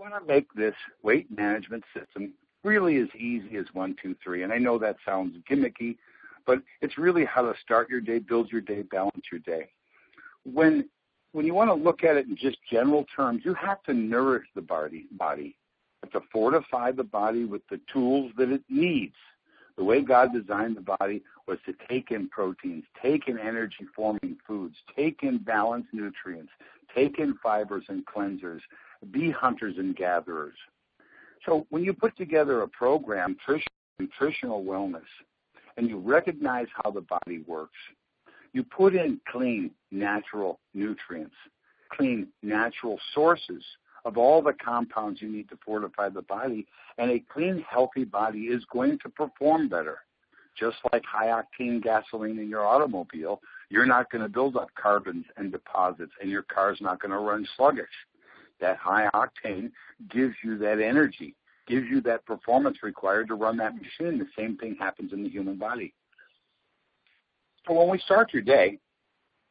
want to make this weight management system really as easy as 1, 2, 3. And I know that sounds gimmicky, but it's really how to start your day, build your day, balance your day. When you want to look at it in just general terms, you have to nourish the body. You have to fortify the body with the tools that it needs. The way God designed the body was to take in proteins, take in energy-forming foods, take in balanced nutrients, take in fibers and cleansers, be hunters and gatherers. So when you put together a program, nutritional wellness, and you recognize how the body works, you put in clean, natural nutrients, clean, natural sources of all the compounds you need to fortify the body, and a clean, healthy body is going to perform better. Just like high-octane gasoline in your automobile, you're not going to build up carbons and deposits, and your car's not going to run sluggish. That high octane gives you that energy, gives you that performance required to run that machine. The same thing happens in the human body. So when we start your day,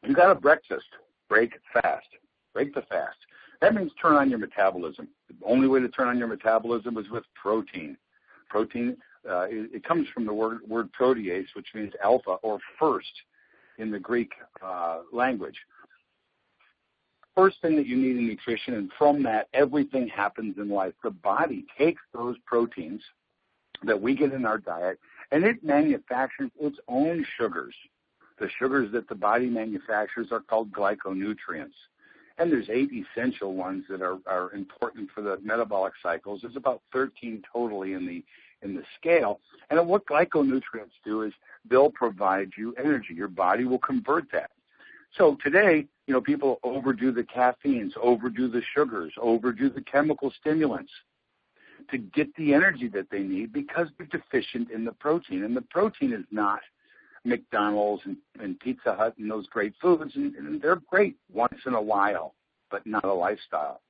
you got a breakfast, break fast, break the fast. That means turn on your metabolism. The only way to turn on your metabolism is with protein. Protein, it comes from the word protease, which means alpha or first in the Greek language. First thing that you need in nutrition, and from that, everything happens in life. The body takes those proteins that we get in our diet, and it manufactures its own sugars. The sugars that the body manufactures are called glyconutrients. And there's 8 essential ones that are important for the metabolic cycles. There's about 13 totally in the scale. And what glyconutrients do is they'll provide you energy. Your body will convert that. So today, people overdo the caffeines, overdo the sugars, overdo the chemical stimulants to get the energy that they need because they're deficient in the protein. And the protein is not McDonald's and Pizza Hut and those great foods, and they're great once in a while, but not a lifestyle.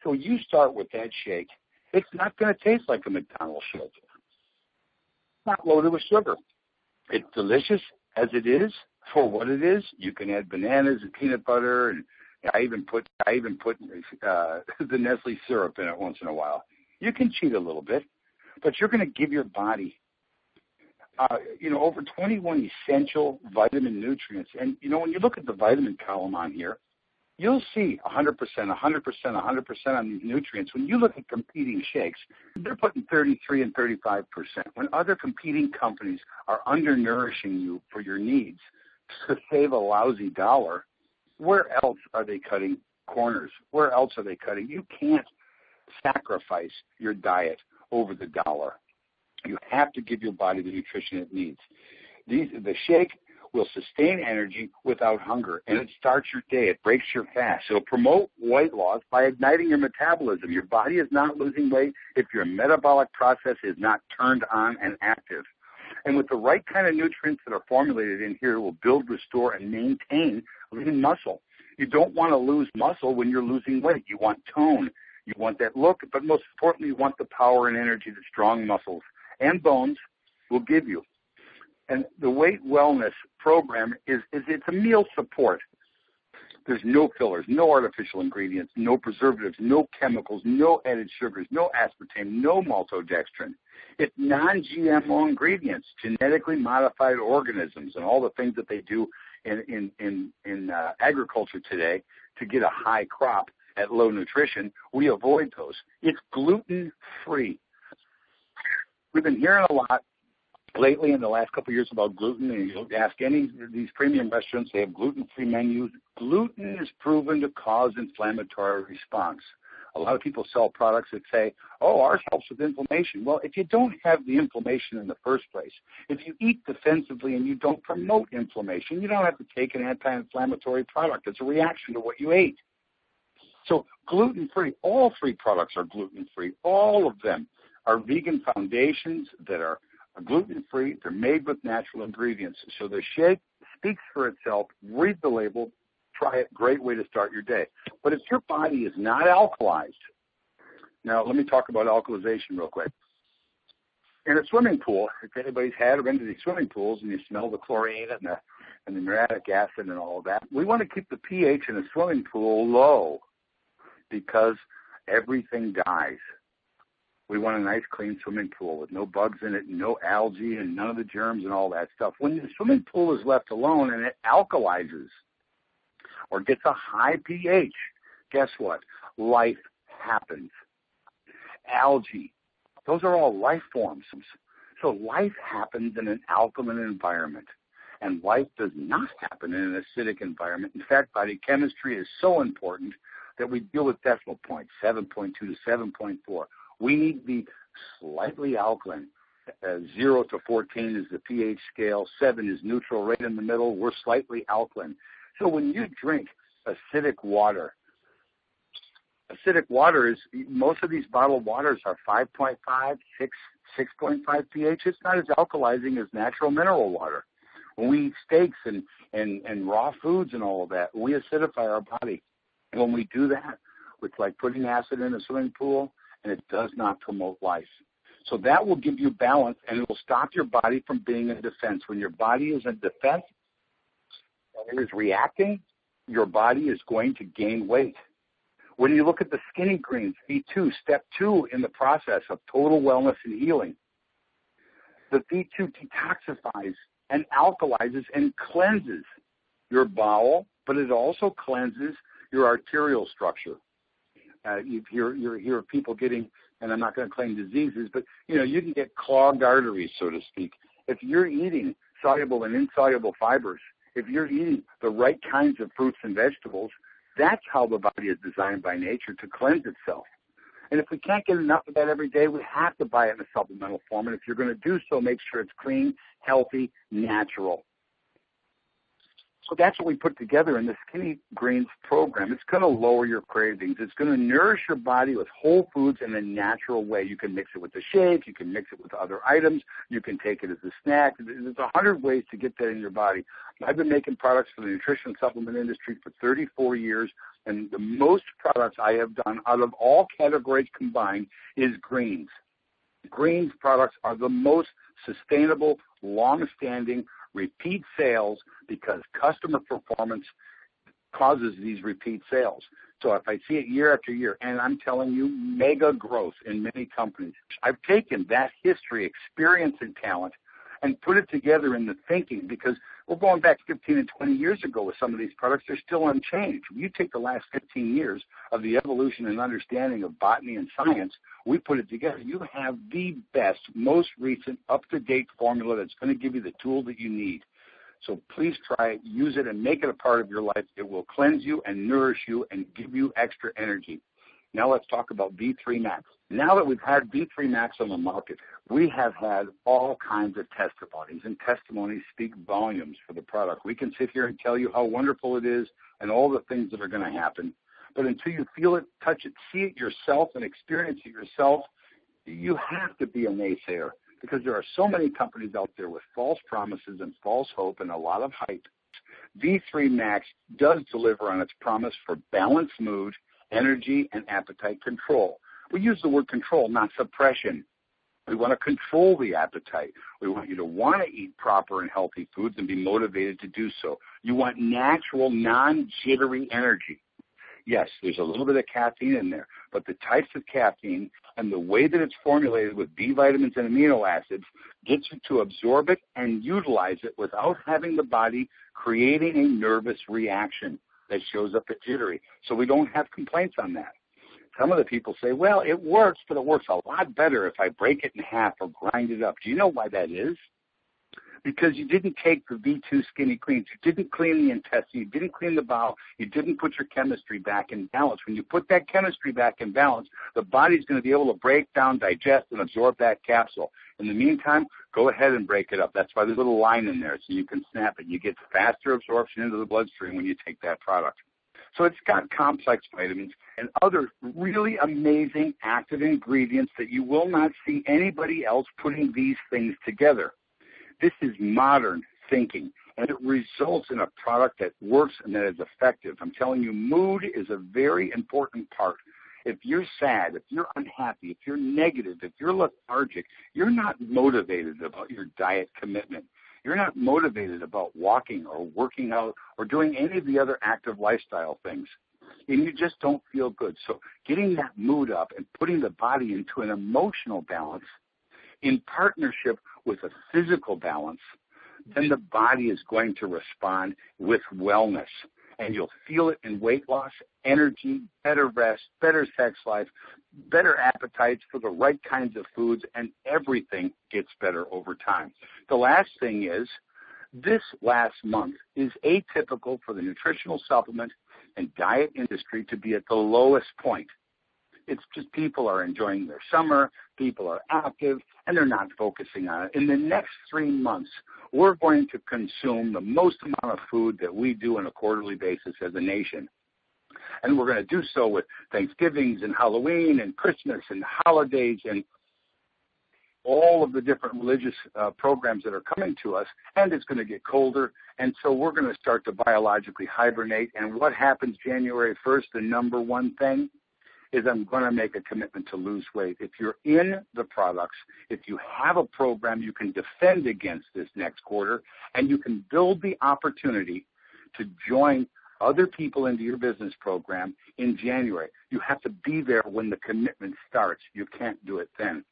So you start with that shake. It's not going to taste like a McDonald's shake. It's not loaded with sugar. It's delicious as it is for what it is. You can add bananas and peanut butter, and I even put the Nestle syrup in it once in a while. You can cheat a little bit, but you're going to give your body over 21 essential vitamin nutrients. And, when you look at the vitamin column on here, you'll see 100%, 100%, 100% on these nutrients. When you look at competing shakes, they're putting 33 and 35%. When other competing companies are undernourishing you for your needs to save a lousy dollar, where else are they cutting corners? Where else are they cutting? You can't sacrifice your diet over the dollar. You have to give your body the nutrition it needs. The shake will sustain energy without hunger, and it starts your day. It breaks your fast. It'll promote weight loss by igniting your metabolism. Your body is not losing weight if your metabolic process is not turned on and active. And with the right kind of nutrients that are formulated in here, it will build, restore, and maintain lean muscle. You don't want to lose muscle when you're losing weight. You want tone. You want that look, but most importantly, you want the power and energy that strong muscles and bones will give you. And the weight wellness program it's a meal support. There's no fillers, no artificial ingredients, no preservatives, no chemicals, no added sugars, no aspartame, no maltodextrin. It's non-GMO ingredients, genetically modified organisms, and all the things that they do in agriculture today to get a high crop at low nutrition. We avoid those. It's gluten-free. We've been hearing a lot lately in the last couple of years about gluten, and you ask any of these premium restaurants, they have gluten-free menus. Gluten is proven to cause inflammatory response. A lot of people sell products that say, ours helps with inflammation. Well, if you don't have the inflammation in the first place, if you eat defensively and you don't promote inflammation, you don't have to take an anti-inflammatory product. It's a reaction to what you ate. So gluten-free, all 3 products are gluten-free. All of them are vegan foundations that are gluten-free. They're made with natural ingredients. So the shake speaks for itself. Read the label. Try it. Great way to start your day. But if your body is not alkalized, now let me talk about alkalization real quick. In a swimming pool, if anybody's had or been to these swimming pools and you smell the chlorine and the muriatic acid and all of that, we want to keep the pH in a swimming pool low because everything dies. We want a nice, clean swimming pool with no bugs in it, and no algae, and none of the germs and all that stuff. When the swimming pool is left alone and it alkalizes or gets a high pH, guess what? Life happens. Algae, those are all life forms. So life happens in an alkaline environment, and life does not happen in an acidic environment. In fact, body chemistry is so important that we deal with decimal points, 7.2 to 7.4. We need to be slightly alkaline. 0 to 14 is the pH scale. 7 is neutral, right in the middle. We're slightly alkaline. So when you drink acidic water is, most of these bottled waters are 5.5, 6.5 pH. It's not as alkalizing as natural mineral water. When we eat steaks and raw foods and all of that, we acidify our body. And when we do that, it's like putting acid in a swimming pool, and it does not promote life. So that will give you balance, and it will stop your body from being in defense. When your body is in defense and it is reacting, your body is going to gain weight. When you look at the skinny greens, V2, step 2 in the process of total wellness and healing, the V2 detoxifies and alkalizes and cleanses your bowel, but it also cleanses your arterial structure. You hear people getting, and I'm not going to claim diseases, but you can get clogged arteries, so to speak. If you're eating soluble and insoluble fibers, if you're eating the right kinds of fruits and vegetables, that's how the body is designed by nature to cleanse itself. And if we can't get enough of that every day, we have to buy it in a supplemental form. And if you're going to do so, make sure it's clean, healthy, natural. So that's what we put together in the Skinny Greens program. It's going to lower your cravings. It's going to nourish your body with whole foods in a natural way. You can mix it with a shake. You can mix it with other items. You can take it as a snack. There's 100 ways to get that in your body. I've been making products for the nutrition supplement industry for 34 years, and the most products I have done out of all categories combined is greens. Greens products are the most sustainable, long-standing, repeat sales because customer performance causes these repeat sales. So if I see it year after year, and I'm telling you, mega growth in many companies, I've taken that history, experience, and talent and put it together in the thinking, because we're going back 15 and 20 years ago with some of these products. They're still unchanged. You take the last 15 years of the evolution and understanding of botany and science, we put it together. You have the best, most recent, up-to-date formula that's going to give you the tool that you need. So please try it, use it, and make it a part of your life. It will cleanse you and nourish you and give you extra energy. Now let's talk about V3 Max. Now that we've had V3 Max on the market, we have had all kinds of testimonies, and testimonies speak volumes for the product. We can sit here and tell you how wonderful it is and all the things that are going to happen. But until you feel it, touch it, see it yourself, and experience it yourself, you have to be a naysayer, because there are so many companies out there with false promises and false hope and a lot of hype. V3 Max does deliver on its promise for balanced mood, energy, and appetite control. We use the word control, not suppression. We want to control the appetite. We want you to want to eat proper and healthy foods and be motivated to do so. You want natural, non-jittery energy. Yes, there's a little bit of caffeine in there, but the types of caffeine and the way that it's formulated with B vitamins and amino acids gets you to absorb it and utilize it without having the body creating a nervous reaction that shows up as jittery. So we don't have complaints on that. Some of the people say, well, it works, but it works a lot better if I break it in half or grind it up. Do you know why that is? Because you didn't take the V2 Skinny Greens. You didn't clean the intestine. You didn't clean the bowel. You didn't put your chemistry back in balance. When you put that chemistry back in balance, the body's going to be able to break down, digest, and absorb that capsule. In the meantime, go ahead and break it up. That's why there's a little line in there, so you can snap it. You get faster absorption into the bloodstream when you take that product. So it's got complex vitamins and other really amazing active ingredients that you will not see anybody else putting these things together. This is modern thinking, and it results in a product that works and that is effective. I'm telling you, mood is a very important part. If you're sad, if you're unhappy, if you're negative, if you're lethargic, you're not motivated about your diet commitment. You're not motivated about walking or working out or doing any of the other active lifestyle things. and you just don't feel good. So getting that mood up and putting the body into an emotional balance in partnership with a physical balance, then the body is going to respond with wellness. And you'll feel it in weight loss, energy, better rest, better sex life, better appetites for the right kinds of foods, and everything gets better over time. The last thing is, this last month is atypical for the nutritional supplement and diet industry to be at the lowest point. It's just people are enjoying their summer, people are active, and they're not focusing on it. In the next 3 months, we're going to consume the most amount of food that we do on a quarterly basis as a nation. And we're going to do so with Thanksgivings and Halloween and Christmas and holidays and all of the different religious programs that are coming to us, and it's going to get colder, and so we're going to start to biologically hibernate. And what happens January 1st, the number one thing, is I'm going to make a commitment to lose weight. If you're in the products, if you have a program, you can defend against this next quarter, and you can build the opportunity to join other people into your business program in January. You have to be there when the commitment starts. You can't do it then.